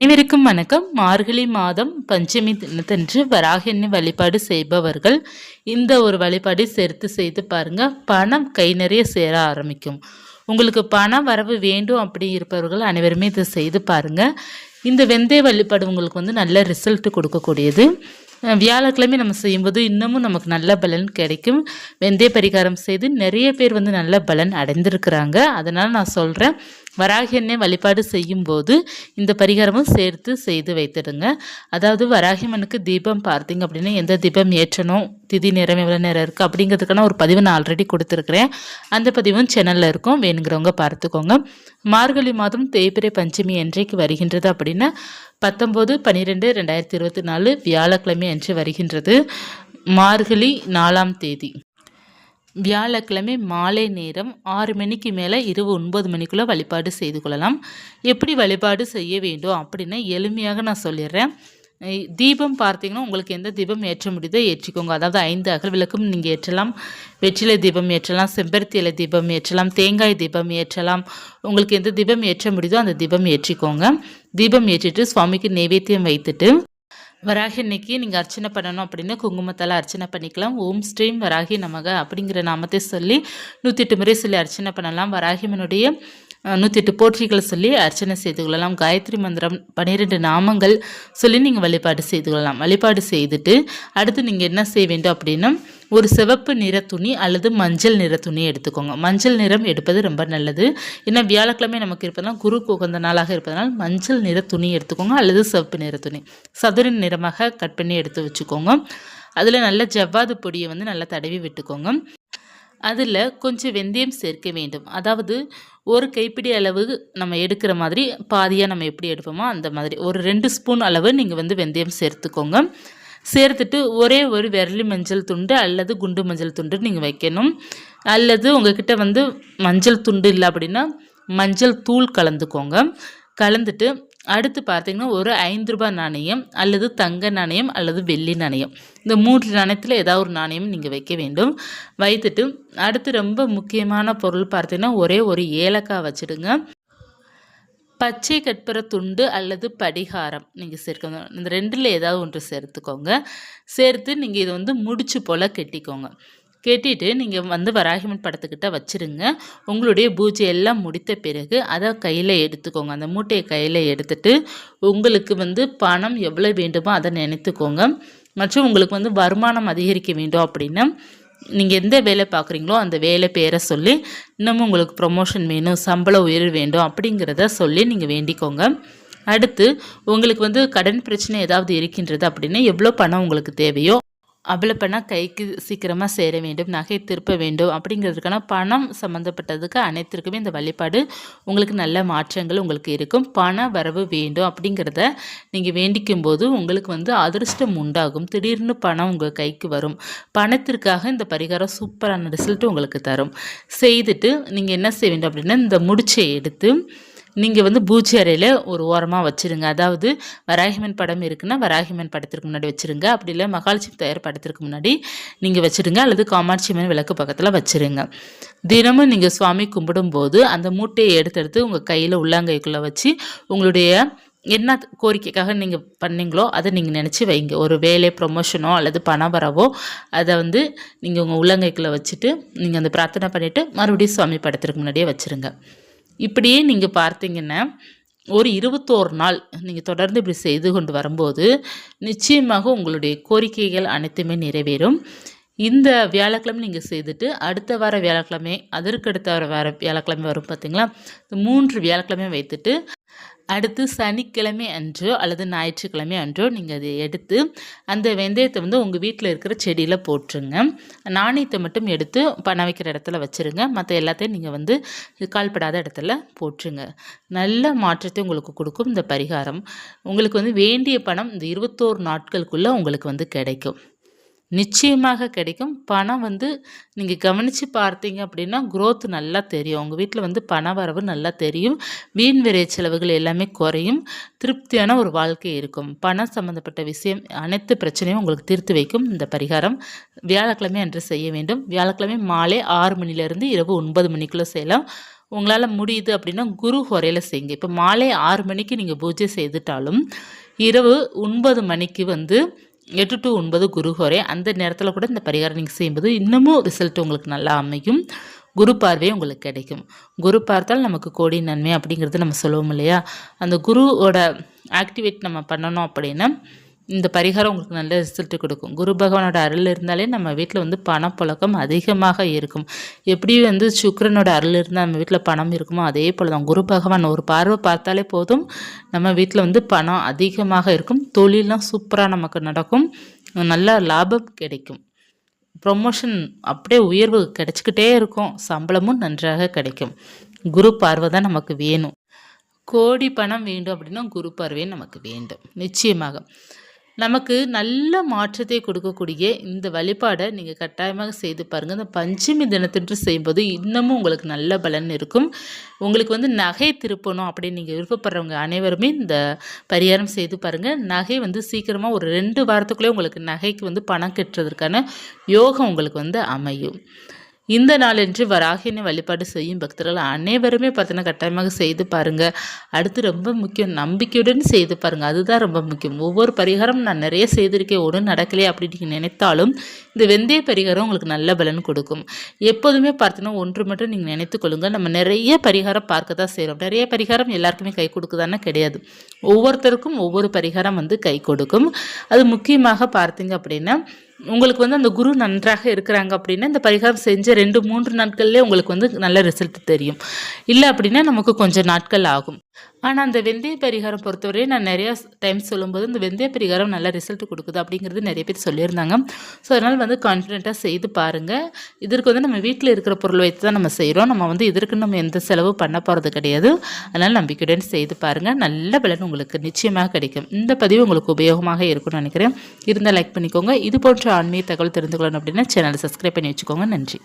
அனைவருக்கும் வணக்கம். மார்கழி மாதம் பஞ்சமி தினத்தன்று வராகி அன்னை வழிபாடு செய்பவர்கள் இந்த ஒரு வழிபாடு சேர்த்து செய்து பாருங்க. பணம் கை நிறைய சேர ஆரம்பிக்கும். உங்களுக்கு பண வரவு வேண்டும் அப்படி இருப்பவர்கள் அனைவருமே இதை செய்து பாருங்க. இந்த வெந்தய வழிபாடு உங்களுக்கு நல்ல ரிசல்ட் கொடுக்கக்கூடியது. வியாழக்கிழமை நம்ம செய்யும்போது இன்னமும் நமக்கு நல்ல பலன் கிடைக்கும். வெந்தய பரிகாரம் செய்து நிறைய பேர் நல்ல பலன் அடைந்திருக்கிறாங்க. அதனால் நான் சொல்கிறேன், வராகி அன்னை வழிபாடு செய்யும்போது இந்த பரிகாரமும் சேர்த்து செய்து வைத்துடுங்க. அதாவது வராகி அம்மனுக்கு தீபம் பார்த்தீங்க அப்படின்னா எந்த தீபம் ஏற்றணும், திதி நேரம் எவ்வளோ நேரம் இருக்குது அப்படிங்கிறதுக்கான ஒரு பதிவு நான் ஆல்ரெடி கொடுத்துருக்குறேன். அந்த பதிவும் சேனலில் இருக்கும், வேணுங்கிறவங்க பார்த்துக்கோங்க. மார்கழி மாதம் தேய்பிறை பஞ்சமி என்றைக்கு வருகின்றது அப்படின்னா 19/12/2024 வியாழக்கிழமை அன்று வருகின்றது. மார்கழி 4ஆம் தேதி வியாழக்கிழமை மாலை நேரம் 6 மணிக்கு மேலே இரவு 9 மணிக்குள்ளே வழிபாடு செய்து கொள்ளலாம். எப்படி வழிபாடு செய்ய வேண்டும் அப்படின்னா எளிமையாக நான் சொல்லிடுறேன். தீபம் பார்த்தீங்கன்னா உங்களுக்கு எந்த தீபம் ஏற்ற முடியுதோ ஏற்றிக்கோங்க. அதாவது 5 அகல் விளக்கும் நீங்கள் ஏற்றலாம், வெற்றிலை தீபம் ஏற்றலாம், செம்பருத்தி இலை தீபம் ஏற்றலாம், தேங்காய் தீபம் ஏற்றலாம். உங்களுக்கு எந்த தீபம் ஏற்ற முடியுதோ அந்த தீபம் ஏற்றிக்கோங்க. தீபம் ஏற்றிட்டு சுவாமிக்கு நைவேத்தியம் வைத்துட்டு வராகி அன்னைக்கு நீங்கள் அர்ச்சனை பண்ணணும் அப்படின்னு குங்குமத்தால் அர்ச்சனை பண்ணிக்கலாம். ஓம் ஸ்ரீம் வராகி நமக அப்படிங்கிற நாமத்தை சொல்லி 108 முறை சொல்லி அர்ச்சனை பண்ணலாம். வராகிமனுடைய 108 போற்றிகளை சொல்லி அர்ச்சனை செய்து கொள்ளலாம். காயத்ரி மந்திரம் 12 நாமங்கள் சொல்லி நீங்கள் வழிபாடு செய்து கொள்ளலாம். வழிபாடு செய்துட்டு அடுத்து நீங்கள் என்ன செய்ய வேண்டும் அப்படின்னா ஒரு சிவப்பு நிற துணி அல்லது மஞ்சள் நிற துணி எடுத்துக்கோங்க. மஞ்சள் நிறம் எடுப்பது ரொம்ப நல்லது. ஏன்னா வியாழக்கிழமை நமக்கு இருப்பதனால் குரு உகந்த நாளாக இருப்பதனால் மஞ்சள் நிற துணி எடுத்துக்கோங்க அல்லது சிவப்பு நிற துணி சதுர நிறமாக கட் பண்ணி எடுத்து வச்சுக்கோங்க. அதில் நல்ல ஜவ்வாது பொடியை நல்லா தடவி விட்டுக்கோங்க. அதில் கொஞ்சம் வெந்தயம் சேர்க்க வேண்டும். அதாவது ஒரு கைப்பிடி அளவு நம்ம எடுக்கிற மாதிரி பாதியாக நம்ம எப்படி எடுப்போமோ அந்த மாதிரி ஒரு 2 ஸ்பூன் அளவு நீங்கள் வெந்தயம் சேர்த்துக்கோங்க. சேர்த்துட்டு ஒரே ஒரு விரலி மஞ்சள் துண்டு அல்லது குண்டு மஞ்சள் துண்டு நீங்கள் வைக்கணும். அல்லது உங்ககிட்ட மஞ்சள் துண்டு இல்லை அப்படின்னா மஞ்சள் தூள் கலந்துக்கோங்க. கலந்துட்டு அடுத்து பார்த்தீங்கன்னா ஒரு 5 ரூபாய் நாணயம் அல்லது தங்க நாணயம் அல்லது வெள்ளி நாணயம், இந்த 3 நாணயத்தில் ஏதாவது ஒரு நாணயம் நீங்கள் வைக்க வேண்டும். வைத்துட்டு அடுத்து ரொம்ப முக்கியமான பொருள் பார்த்தீங்கன்னா ஒரே ஒரு ஏலக்காய் வச்சுடுங்க. பச்சை கற்பூர துண்டு அல்லது படிகாரம் நீங்கள் சேர்க்கணும். இந்த 2ல் ஏதாவது ஒன்று சேர்த்துக்கோங்க. சேர்த்து நீங்கள் இதை முடிச்சு போல் கெட்டிக்கோங்க. கெட்டிட்டு நீங்கள் வராகிமன் படத்துக்கிட்ட வச்சுருங்க. உங்களுடைய பூஜை எல்லாம் முடித்த பிறகு அதை கையில் எடுத்துக்கோங்க. அந்த மூட்டையை கையில் எடுத்துட்டு உங்களுக்கு பணம் எவ்வளோ வேண்டுமோ அதை நினைத்துக்கோங்க. மற்றும் உங்களுக்கு வருமானம் அதிகரிக்க வேண்டும் அப்படின்னா நீங்கள் எந்த வேலை பார்க்குறீங்களோ அந்த வேலை பேரை சொல்லி இன்னமும் உங்களுக்கு ப்ரொமோஷன் வேணும், சம்பள உயர்வு வேண்டும் அப்படிங்கிறத சொல்லி நீங்கள் வேண்டிக்கோங்க. அடுத்து உங்களுக்கு கடன் பிரச்சனை ஏதாவது இருக்கின்றது அப்படின்னா எவ்வளோ பணம் உங்களுக்கு தேவையோ அவ்வளோ பணம் கைக்கு சீக்கிரமாக சேர வேண்டும், நகை திருப்ப வேண்டும் அப்படிங்கிறதுக்கான பணம் சம்மந்தப்பட்டதுக்கு அனைத்திற்குமே இந்த வழிபாடு உங்களுக்கு நல்ல மாற்றங்கள் உங்களுக்கு இருக்கும். பண வரவு வேண்டும் அப்படிங்கிறத நீங்கள் வேண்டிக்கும் போது உங்களுக்கு அதிர்ஷ்டம் உண்டாகும். திடீர்னு பணம் உங்கள் கைக்கு வரும். பணத்திற்காக இந்த பரிகாரம் சூப்பரான ரிசல்ட் உங்களுக்கு தரும். செய்துட்டு நீங்கள் என்ன செய்ய வேண்டும் அப்படின்னா இந்த முடிச்சை எடுத்து நீங்கள் பூஜை அறையில் ஒரு ஓரமாக வச்சுருங்க. அதாவது வராகிமன் படம் இருக்குன்னா வராகிமன் படத்திற்கு முன்னாடி வச்சுருங்க. அப்படி இல்லை மகாலட்சுமி தயார் படத்திற்கு முன்னாடி நீங்கள் வச்சுருங்க. அல்லது காமாட்சியம்மன் விளக்கு பக்கத்தில் வச்சுருங்க. தினமும் நீங்கள் சுவாமி கும்பிடும்போது அந்த மூட்டையை எடுத்து உங்கள் கையில் உள்ளங்கைக்குள்ளே வச்சு உங்களுடைய என்ன கோரிக்கைக்காக நீங்கள் பண்ணீங்களோ அதை நீங்கள் நினச்சி வைங்க. ஒரு வேலை ப்ரொமோஷனோ அல்லது பணவரவோ அதை நீங்கள் உங்கள் உள்ளங்கைக்குள்ளே வச்சுட்டு நீங்கள் அந்த பிரார்த்தனை பண்ணிவிட்டு மறுபடியும் சுவாமி படத்திற்கு முன்னாடியே வச்சுருங்க. இப்படியே நீங்கள் பார்த்தீங்கன்னா ஒரு 21 நாள் நீங்கள் தொடர்ந்து இப்படி செய்து கொண்டு வரும்போது நிச்சயமாக உங்களுடைய கோரிக்கைகள் அனைத்துமே நிறைவேறும். இந்த வியாழக்கிழமை நீங்கள் செய்துட்டு அடுத்த வார வியாழக்கிழமை அதற்கடுத்த வார வியாழக்கிழமை வரும் பார்த்தீங்களா, 3 வியாழக்கிழமை வைத்துட்டு அடுத்து சனிக்கிழமை அன்றோ அல்லது ஞாயிற்றுக்கிழமை அன்றோ நீங்கள் அதை எடுத்து அந்த வெந்தயத்தை உங்கள் வீட்டில் இருக்கிற செடியில் போட்டுருங்க. நாணயத்தை மட்டும் எடுத்து பணம் வைக்கிற இடத்துல வச்சுருங்க. மற்ற எல்லாத்தையும் நீங்கள் கால்படாத இடத்துல போட்டுருங்க. நல்ல மாற்றத்தை உங்களுக்கு கொடுக்கும் இந்த பரிகாரம். உங்களுக்கு வேண்டிய பணம் இந்த 21 நாட்களுக்குள்ளே உங்களுக்கு கிடைக்கும். நிச்சயமாக கிடைக்கும். பணம் நீங்கள் கவனித்து பார்த்தீங்க அப்படின்னா growth நல்லா தெரியும். உங்கள் வீட்டில் பண வரவு நல்லா தெரியும். வீண் விரை செலவுகள் எல்லாமே குறையும். திருப்தியான ஒரு வாழ்க்கை இருக்கும். பணம் சம்மந்தப்பட்ட விஷயம் அனைத்து பிரச்சனையும் உங்களுக்கு தீர்த்து வைக்கும் இந்த பரிகாரம். வியாழக்கிழமை அன்று செய்ய வேண்டும். வியாழக்கிழமை மாலை 6 மணிலேருந்து இரவு 9 மணிக்குள்ளே செய்யலாம். உங்களால் முடியுது அப்படின்னா குரு ஹோரையில் செய்யுங்க. இப்போ மாலை 6 மணிக்கு நீங்கள் பூஜை செய்துட்டாலும் இரவு 9 மணிக்கு 8 to 9 குரு ஹோரை, அந்த நேரத்தில் கூட இந்த பரிகாரம் நீங்கள் செய்யும்போது இன்னமும் ரிசல்ட் உங்களுக்கு நல்லா அமையும். குரு பார்வையே உங்களுக்கு கிடைக்கும். குரு பார்த்தால் நமக்கு கோடி நன்மை அப்படிங்கிறது நம்ம சொல்லுவோம் இல்லையா? அந்த குருவோட ஆக்டிவேட் நம்ம பண்ணணும் அப்படின்னா இந்த பரிகாரம் உங்களுக்கு நல்ல ரிசல்ட் கொடுக்கும். குரு பகவானோட அருள் இருந்தாலே நம்ம வீட்டில் பணப்புழக்கம் அதிகமாக இருக்கும். எப்படி சுக்கிரனோட அருள் இருந்தால் நம்ம வீட்டில் பணம் இருக்குமோ அதே போல் தான் குரு பகவான் ஒரு பார்வை பார்த்தாலே போதும் நம்ம வீட்டில் பணம் அதிகமாக இருக்கும். தொழிலாம் சூப்பராக நமக்கு நடக்கும். நல்ல லாபம் கிடைக்கும். ப்ரொமோஷன் அப்படியே உயர்வு கிடைச்சிக்கிட்டே இருக்கும். சம்பளமும் நன்றாக கிடைக்கும். குரு பார்வை தான் நமக்கு வேணும். கோடி பணம் வேண்டும் அப்படின்னா குரு பார்வை நமக்கு வேண்டும். நிச்சயமாக நமக்கு நல்ல மாற்றத்தை கொடுக்கக்கூடிய இந்த வழிபாடை நீங்கள் கட்டாயமாக செய்து பாருங்கள். இந்த பஞ்சமி தினத்தன்று செய்யும்போது இன்னமும் உங்களுக்கு நல்ல பலன் இருக்கும். உங்களுக்கு நகை திருப்பணும் அப்படின்னு நீங்கள் விருப்பப்படுறவங்க அனைவருமே இந்த பரிகாரம் செய்து பாருங்கள். நகை சீக்கிரமாக ஒரு 2 வாரத்துக்குள்ளே உங்களுக்கு நகைக்கு பணம் கட்டுறதுக்கான யோகம் உங்களுக்கு அமையும். இந்த நாளன்று வராகினை வழிபாடு செய்யும் பக்தர்கள் அனைவருமே பார்த்தீங்கன்னா கட்டாயமாக செய்து பாருங்கள். அடுத்து ரொம்ப முக்கியம், நம்பிக்கையுடன் செய்து பாருங்கள். அதுதான் ரொம்ப முக்கியம். ஒவ்வொரு பரிகாரம் நான் நிறைய செய்திருக்கேன், ஒன்றும் நடக்கலையே அப்படின்னு நீங்கள் நினைத்தாலும் இந்த வெந்தய பரிகாரம் உங்களுக்கு நல்ல பலன் கொடுக்கும். எப்போதுமே பார்த்தீங்கன்னா ஒன்று மட்டும் நீங்கள் நினைத்துக்கொள்ளுங்கள், நம்ம நிறைய பரிகாரம் பார்க்க தான் செய்கிறோம். நிறைய பரிகாரம் எல்லாருக்குமே கை கொடுக்குதானே கிடையாது. ஒவ்வொருத்தருக்கும் ஒவ்வொரு பரிகாரம் கை கொடுக்கும். அது முக்கியமாக பார்த்தீங்க அப்படின்னா உங்களுக்கு அந்த குரு நன்றாக இருக்கிறாங்க அப்படின்னா இந்த பரிகாரம் செஞ்ச 2-3 நாட்கள்லேயே உங்களுக்கு நல்ல ரிசல்ட் தெரியும். இல்லை அப்படின்னா நமக்கு கொஞ்சம் நாட்கள் ஆகும். ஆனால் அந்த வெந்தய பரிகாரம் பொறுத்தவரை நான் நிறையா டைம் சொல்லும்போது இந்த வெந்தய பரிகாரம் நல்ல ரிசல்ட் கொடுக்குது அப்படிங்கிறது நிறைய பேர் சொல்லியிருந்தாங்க. ஸோ அதனால் கான்ஃபிடென்ட்டாக செய்து பாருங்கள். இதற்கு நம்ம வீட்டில் இருக்கிற பொருள் வைத்து தான் நம்ம செய்கிறோம். நம்ம இதற்கு நம்ம எந்த செலவு பண்ண போகிறது கிடையாது. அதனால் நம்பிக்கையுடன் செய்து பாருங்கள். நல்ல பலன் உங்களுக்கு நிச்சயமாக கிடைக்கும். இந்த பதிவு உங்களுக்கு உபயோகமாக இருக்கும்னு நினைக்கிறேன். இருந்தால் லைக் பண்ணிக்கோங்க. இது போன்ற ஆன்மீக தகவல் தெரிந்து கொள்ளணும் அப்படின்னா சேனலை சப்ஸ்கிரைப் பண்ணி வச்சுக்கோங்க. நன்றி.